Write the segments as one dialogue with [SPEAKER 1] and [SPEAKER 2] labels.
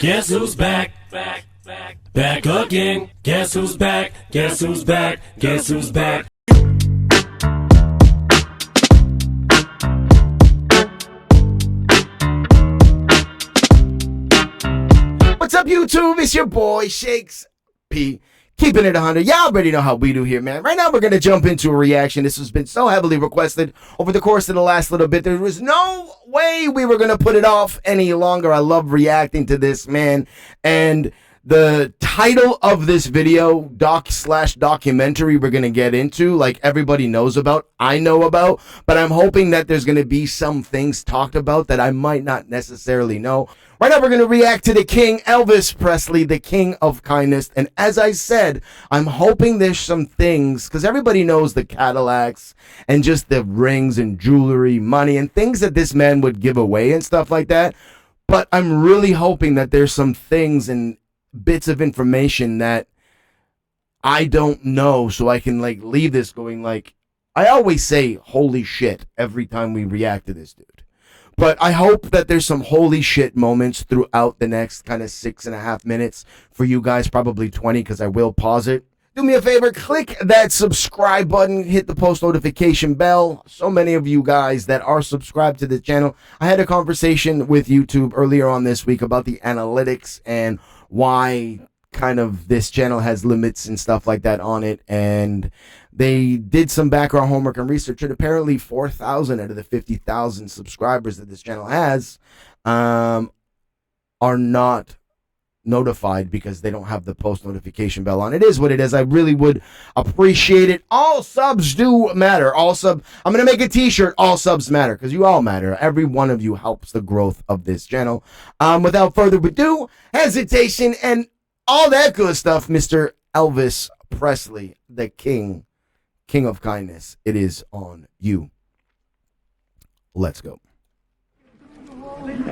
[SPEAKER 1] Guess who's back? Back again. Guess who's back? Guess who's back? Guess who's back?
[SPEAKER 2] What's up, YouTube? It's your boy, Shakes P. Keeping it 100. Y'all already know how we do here, man. Right now, we're going to jump into a reaction. This has been so heavily requested over the course of the last little bit. There was no way we were going to put it off any longer. I love reacting to this, man. And the title of this video, documentary we're going to get into, like everybody knows about, I know about, but I'm hoping that there's going to be some things talked about that I might not necessarily know. Right now, we're going to react to the king, Elvis Presley, the king of kindness. And as I said, I'm hoping there's some things, because everybody knows the Cadillacs and just the rings and jewelry, money, and things that this man would give away and stuff like that. But I'm really hoping that there's some things and bits of information that I don't know, so I can like leave this going like, I always say holy shit every time we react to this dude. But I hope that there's some holy shit moments throughout the next kind of 6.5 minutes for you guys, probably 20, because I will pause it. Do me a favor, click that subscribe button, hit the post notification bell. So many of you guys that are subscribed to the channel. I had a conversation with YouTube earlier on this week about the analytics and why kind of this channel has limits and stuff like that on it, and they did some background homework and research, and apparently 4,000 out of the 50,000 subscribers that this channel has are not notified because they don't have the post notification bell on. It is what it is. I really would appreciate it. All subs do matter. I'm gonna make a t-shirt, all subs matter, because you all matter. Every one of you helps the growth of this channel. Without further ado, hesitation, and all that good stuff, Mr. Elvis Presley, the king of kindness. It is on you. Let's go.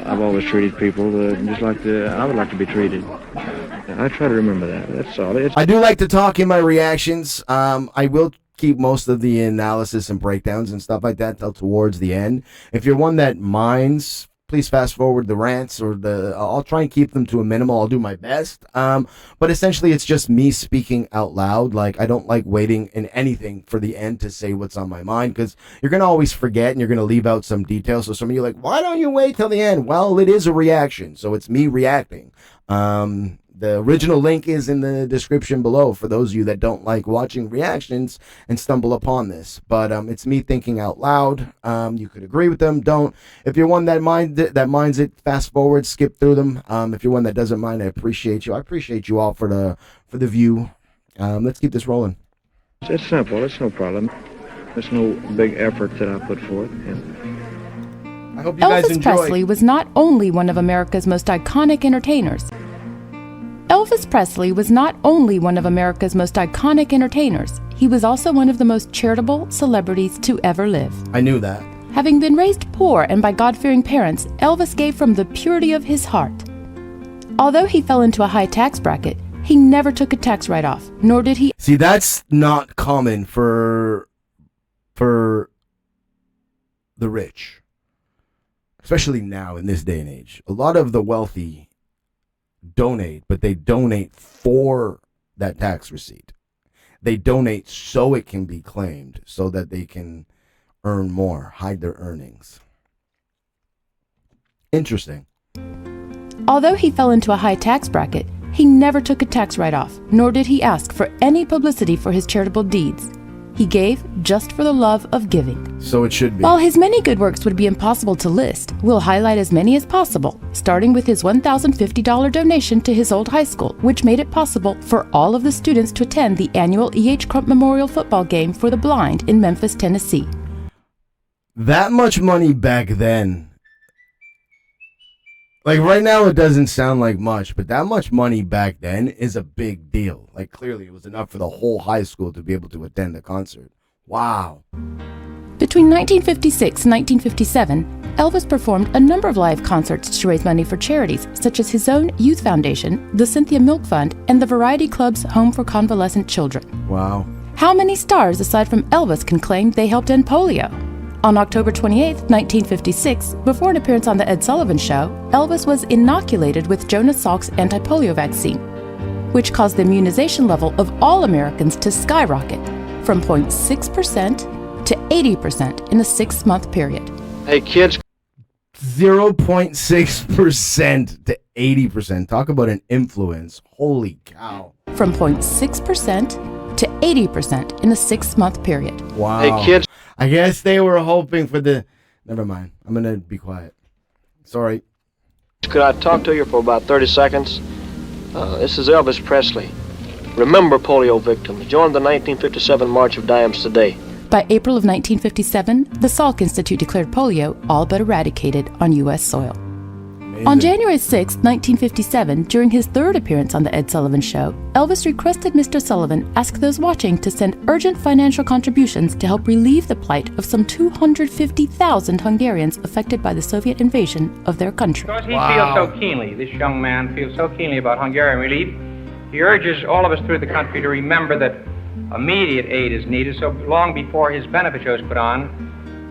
[SPEAKER 3] I've always treated people just like I would like to be treated. I try to remember that. That's all.
[SPEAKER 2] I do like to talk in my reactions. I will keep most of the analysis and breakdowns and stuff like that till towards the end. If you're one that minds, please fast forward the rants or I'll try and keep them to a minimal. I'll do my best. But essentially it's just me speaking out loud. Like, I don't like waiting in anything for the end to say what's on my mind, because you're going to always forget and you're going to leave out some details. So some of you are like, why don't you wait till the end? Well, it is a reaction, so it's me reacting. The original link is in the description below for those of you that don't like watching reactions and stumble upon this. But it's me thinking out loud. You could agree with them, don't. If you're one that minds it, fast forward, skip through them. If you're one that doesn't mind, I appreciate you. I appreciate you all for the view. Let's keep this rolling.
[SPEAKER 3] It's simple. It's no problem. There's no big effort that I put forth.
[SPEAKER 2] I hope you guys
[SPEAKER 4] Elvis
[SPEAKER 2] enjoy.
[SPEAKER 4] Presley was not only one of America's most iconic entertainers. Elvis Presley was not only one of America's most iconic entertainers, he was also one of the most charitable celebrities to ever live.
[SPEAKER 2] I knew that.
[SPEAKER 4] Having been raised poor and by God-fearing parents, Elvis gave from the purity of his heart. Although he fell into a high tax bracket, he never took a tax write-off, nor did he...
[SPEAKER 2] See, that's not common for the rich, especially now in this day and age. A lot of the wealthy donate, but they donate for that tax receipt. They donate so it can be claimed, so that they can earn more, hide their earnings. Interesting.
[SPEAKER 4] Although he fell into a high tax bracket, he never took a tax write-off, nor did he ask for any publicity for his charitable deeds. He gave just for the love of giving.
[SPEAKER 2] So it should be.
[SPEAKER 4] While his many good works would be impossible to list, we'll highlight as many as possible, starting with his $1,050 donation to his old high school, which made it possible for all of the students to attend the annual E.H. Crump Memorial Football Game for the Blind in Memphis, Tennessee.
[SPEAKER 2] That much money back then. Like, right now it doesn't sound like much, but that much money back then is a big deal. Like, clearly it was enough for the whole high school to be able to attend the concert. Wow.
[SPEAKER 4] Between 1956 and 1957, Elvis performed a number of live concerts to raise money for charities, such as his own youth foundation, the Cynthia Milk Fund, and the Variety Club's Home for Convalescent Children.
[SPEAKER 2] Wow.
[SPEAKER 4] How many stars aside from Elvis can claim they helped end polio? On October 28, 1956, before an appearance on The Ed Sullivan Show, Elvis was inoculated with Jonas Salk's anti-polio vaccine, which caused the immunization level of all Americans to skyrocket from 0.6% to 80% in a 6-month period.
[SPEAKER 3] Hey, kids.
[SPEAKER 2] 0.6% to 80%. Talk about an influence. Holy cow.
[SPEAKER 4] From 0.6% to 80% in a 6-month period.
[SPEAKER 2] Wow.
[SPEAKER 3] Hey, kids.
[SPEAKER 2] I guess they were hoping for the... Never mind. I'm going to be quiet. Sorry.
[SPEAKER 3] Could I talk to you for about 30 seconds? This is Elvis Presley. Remember polio victims. Join the 1957 March of Dimes today.
[SPEAKER 4] By April of 1957, the Salk Institute declared polio all but eradicated on U.S. soil.
[SPEAKER 2] Amazing.
[SPEAKER 4] On January 6, 1957, during his third appearance on The Ed Sullivan Show, Elvis requested Mr. Sullivan ask those watching to send urgent financial contributions to help relieve the plight of some 250,000 Hungarians affected by the Soviet invasion of their country.
[SPEAKER 5] Because he feels so keenly, this young man feels so keenly about Hungarian relief, he urges all of us through the country to remember that immediate aid is needed, so long before his benefit show is put on,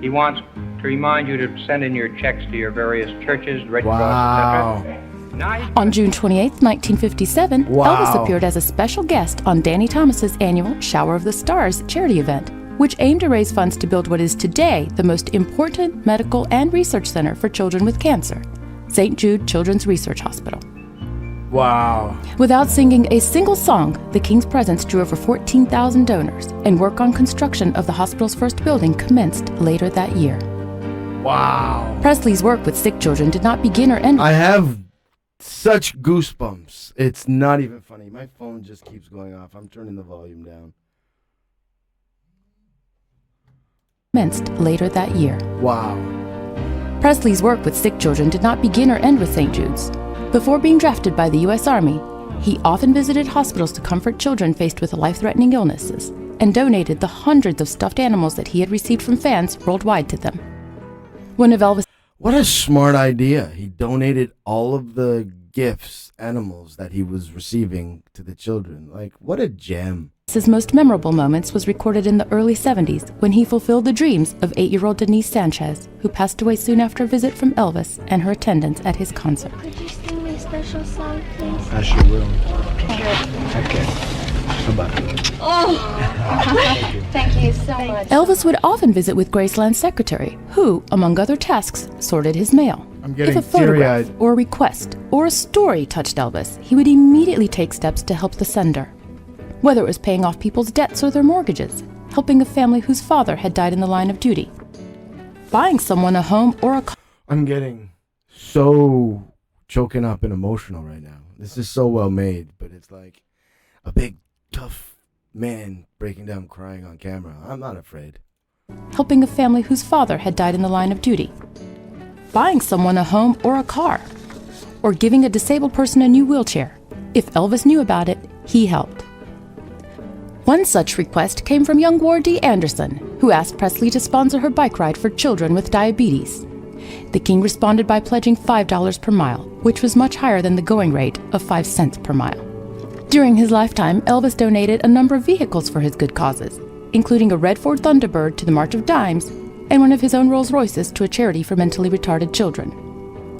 [SPEAKER 5] he wants to remind you to send in your checks to your various churches, Red Cross, etc.
[SPEAKER 4] On June 28, 1957,
[SPEAKER 2] Wow.
[SPEAKER 4] Elvis appeared as a special guest on Danny Thomas's annual Shower of the Stars charity event, which aimed to raise funds to build what is today the most important medical and research center for children with cancer, St. Jude Children's Research Hospital.
[SPEAKER 2] Wow.
[SPEAKER 4] Without singing a single song, the King's presence drew over 14,000 donors, and work on construction of the hospital's first building commenced later that year.
[SPEAKER 2] Wow.
[SPEAKER 4] Presley's work with sick children did not begin or end
[SPEAKER 2] I have such goosebumps. It's not even funny. My phone just keeps going off. I'm turning the volume down.
[SPEAKER 4] commenced later that year.
[SPEAKER 2] Wow.
[SPEAKER 4] Presley's work with sick children did not begin or end with St. Jude's. Before being drafted by the U.S. Army, he often visited hospitals to comfort children faced with life-threatening illnesses, and donated the hundreds of stuffed animals that he had received from fans worldwide to them. One of Elvis'
[SPEAKER 2] What a smart idea. He donated all of the gifts, animals that he was receiving to the children. Like, what a gem.
[SPEAKER 4] most memorable moments was recorded in the early 70s when he fulfilled the dreams of 8-year-old Denise Sanchez, who passed away soon after a visit from Elvis and her attendance at his concert.
[SPEAKER 6] Could you sing me a special song, please?
[SPEAKER 3] I sure will. Okay. How about it?
[SPEAKER 6] Oh, thank you so much.
[SPEAKER 4] Elvis would often visit with Graceland's secretary, who, among other tasks, sorted his mail.
[SPEAKER 2] I'm getting
[SPEAKER 4] If a photograph
[SPEAKER 2] teary-eyed.
[SPEAKER 4] or a request or a story touched Elvis, he would immediately take steps to help the sender. Whether it was paying off people's debts or their mortgages, helping a family whose father had died in the line of duty, buying someone a home or a car.
[SPEAKER 2] I'm getting so choking up and emotional right now. This is so well made, but it's like a big, tough man breaking down crying on camera. I'm not afraid.
[SPEAKER 4] Helping a family whose father had died in the line of duty, buying someone a home or a car, or giving a disabled person a new wheelchair. If Elvis knew about it, he helped. One such request came from young Ward D. Anderson, who asked Presley to sponsor her bike ride for children with diabetes. The King responded by pledging $5 per mile, which was much higher than the going rate of 5 cents per mile. During his lifetime, Elvis donated a number of vehicles for his good causes, including a red Ford Thunderbird to the March of Dimes and one of his own Rolls Royces to a charity for mentally retarded children.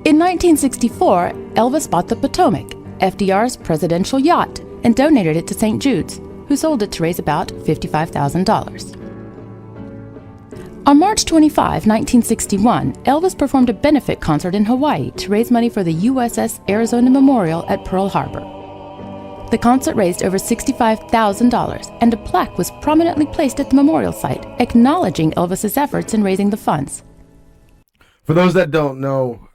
[SPEAKER 4] In 1964, Elvis bought the Potomac, FDR's presidential yacht, and donated it to St. Jude's, who sold it to raise about $55,000. On March 25, 1961, Elvis performed a benefit concert in Hawaii to raise money for the USS Arizona Memorial at Pearl Harbor. The concert raised over $65,000, and a plaque was prominently placed at the memorial site, acknowledging Elvis's efforts in raising the funds.
[SPEAKER 2] For those that don't know,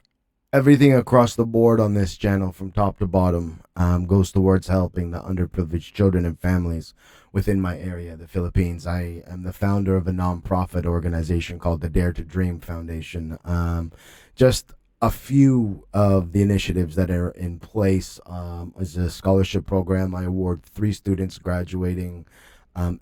[SPEAKER 2] everything across the board on this channel from top to bottom goes towards helping the underprivileged children and families within my area, the Philippines. I am the founder of a nonprofit organization called the Dare to Dream Foundation. Just a few of the initiatives that are in place is a scholarship program. I award 3 students graduating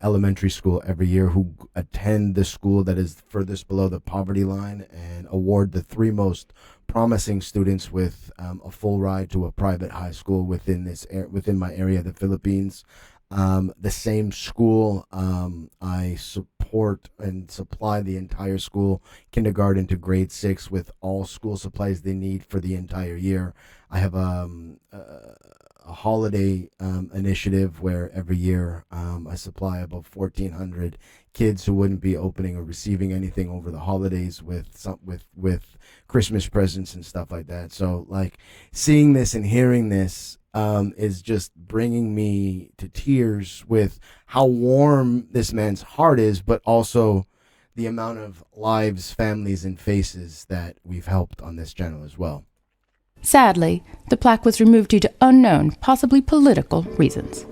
[SPEAKER 2] elementary school every year who attend the school that is furthest below the poverty line, and award the 3 most promising students with a full ride to a private high school within my area, the Philippines. the same school. I support and supply the entire school, kindergarten to grade 6, with all school supplies they need for the entire year. I have a holiday initiative where every year I supply about 1,400 kids who wouldn't be opening or receiving anything over the holidays with Christmas presents and stuff like that. So like seeing this and hearing this is just bringing me to tears with how warm this man's heart is, but also the amount of lives, families, and faces that we've helped on this channel as well.
[SPEAKER 4] Sadly, the plaque was removed due to unknown, possibly political, reasons.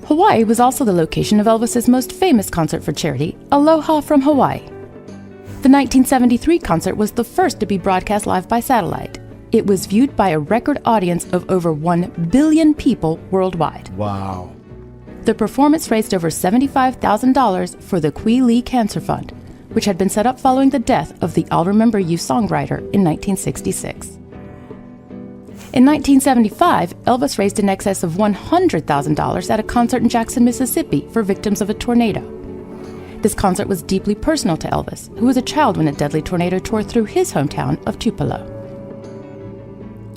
[SPEAKER 4] Hawaii was also the location of Elvis's most famous concert for charity, Aloha from Hawaii. The 1973 concert was the first to be broadcast live by satellite. It was viewed by a record audience of over 1 billion people worldwide.
[SPEAKER 2] Wow.
[SPEAKER 4] The performance raised over $75,000 for the Kui Lee Cancer Fund, which had been set up following the death of the I'll Remember You songwriter in 1966. In 1975, Elvis raised in excess of $100,000 at a concert in Jackson, Mississippi for victims of a tornado. This concert was deeply personal to Elvis, who was a child when a deadly tornado tore through his hometown of Tupelo.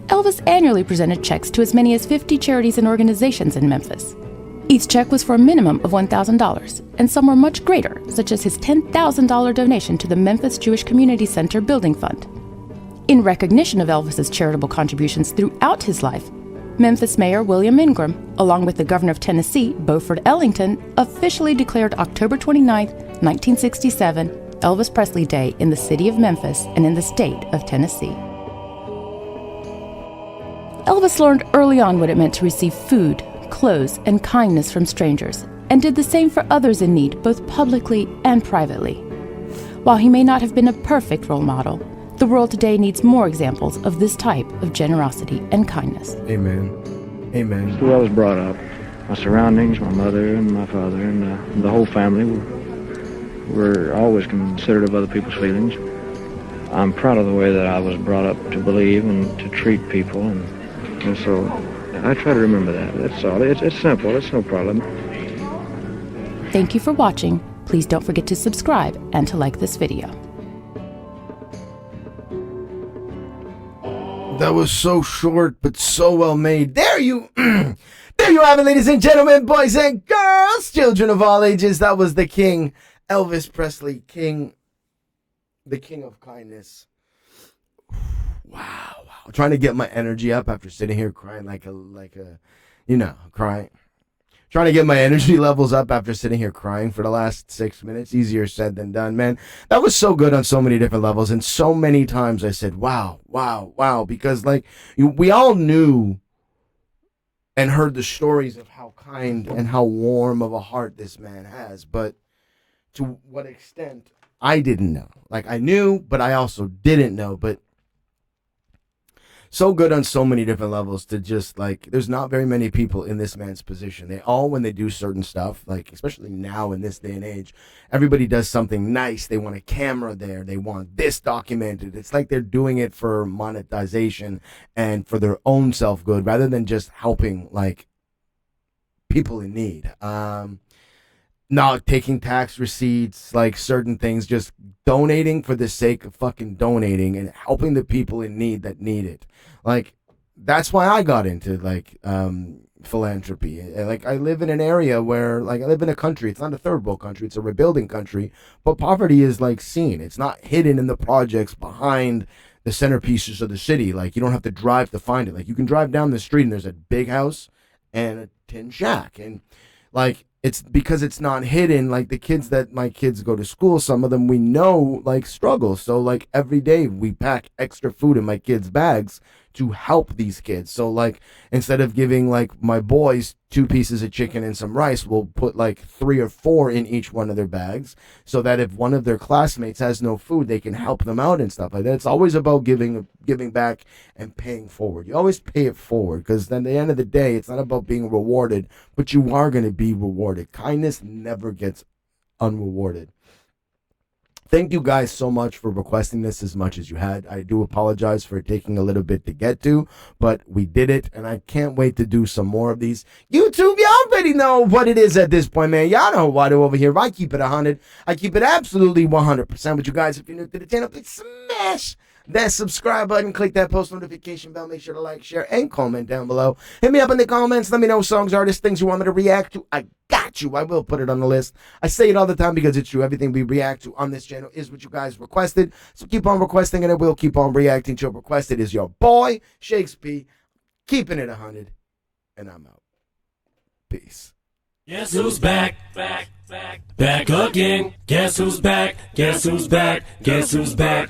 [SPEAKER 4] Elvis annually presented checks to as many as 50 charities and organizations in Memphis. Each check was for a minimum of $1,000, and some were much greater, such as his $10,000 donation to the Memphis Jewish Community Center Building Fund. In recognition of Elvis's charitable contributions throughout his life, Memphis Mayor William Ingram, along with the Governor of Tennessee, Beaufort Ellington, officially declared October 29, 1967, Elvis Presley Day in the city of Memphis and in the state of Tennessee. Elvis learned early on what it meant to receive food, clothes, and kindness from strangers, and did the same for others in need, both publicly and privately. While he may not have been a perfect role model, the world today needs more examples of this type of generosity and kindness.
[SPEAKER 2] Amen. Amen.
[SPEAKER 3] That's the way I was brought up. My surroundings, my mother and my father and the whole family were always considerate of other people's feelings. I'm proud of the way that I was brought up to believe and to treat people, and so I try to remember that. That's all. It's simple. It's no problem.
[SPEAKER 4] Thank you for watching. Please don't forget to subscribe and to like this video.
[SPEAKER 2] That was so short, but so well made. There you have it, ladies and gentlemen, boys and girls, children of all ages. That was the King, Elvis Presley, the King of Kindness. Wow. Trying to get my energy up after sitting here crying crying. Trying to get my energy levels up after sitting here crying for the last 6 minutes. Easier said than done, man. That was so good on so many different levels. And so many times I said, wow. Because we all knew and heard the stories of how kind and how warm of a heart this man has. But to what extent, I didn't know. I knew, but I also didn't know. But so good on so many different levels to just there's not very many people in this man's position. They all, when they do certain stuff, especially now in this day and age, everybody does something nice. They want a camera there. They want this documented. It's like they're doing it for monetization and for their own self-good rather than just helping people in need. Not taking tax receipts, certain things, just donating for the sake of fucking donating and helping the people in need that need it. That's why I got into philanthropy. I live in an area where I live in a country. It's not a third world country. It's a rebuilding country, but poverty is seen. It's not hidden in the projects behind the centerpieces of the city. You don't have to drive to find it. You can drive down the street and there's a big house and a tin shack, and it's because it's not hidden. The kids that my kids go to school, some of them we know struggle. So every day we pack extra food in my kids' bags to help these kids. So instead of giving my boys 2 pieces of chicken and some rice, we'll put 3 or 4 in each one of their bags so that if one of their classmates has no food, they can help them out and stuff like that. It's always about giving back and paying forward. You always pay it forward, because then at the end of the day, it's not about being rewarded, but you are going to be rewarded. Kindness never gets unrewarded. Thank you guys so much for requesting this as much as you had. I do apologize for it taking a little bit to get to, but we did it, and I can't wait to do some more of these. YouTube, y'all already know what it is at this point, man. Y'all know what I do over here. If I keep it 100, I keep it absolutely 100% with you guys. If you're new to the channel, please smash that subscribe button, click that post notification bell, make sure to like, share, and comment down below. Hit me up in the comments, let me know songs, artists, things you want me to react to. I got you. I will put it on the list. I say it all the time because it's true. Everything we react to on this channel is what you guys requested. So keep on requesting, and I will keep on reacting to your request. It is your boy, Shakespeare, keeping it 100, and I'm out. Peace.
[SPEAKER 1] Guess who's back? Back again. Guess who's back? Guess who's back? Guess who's back?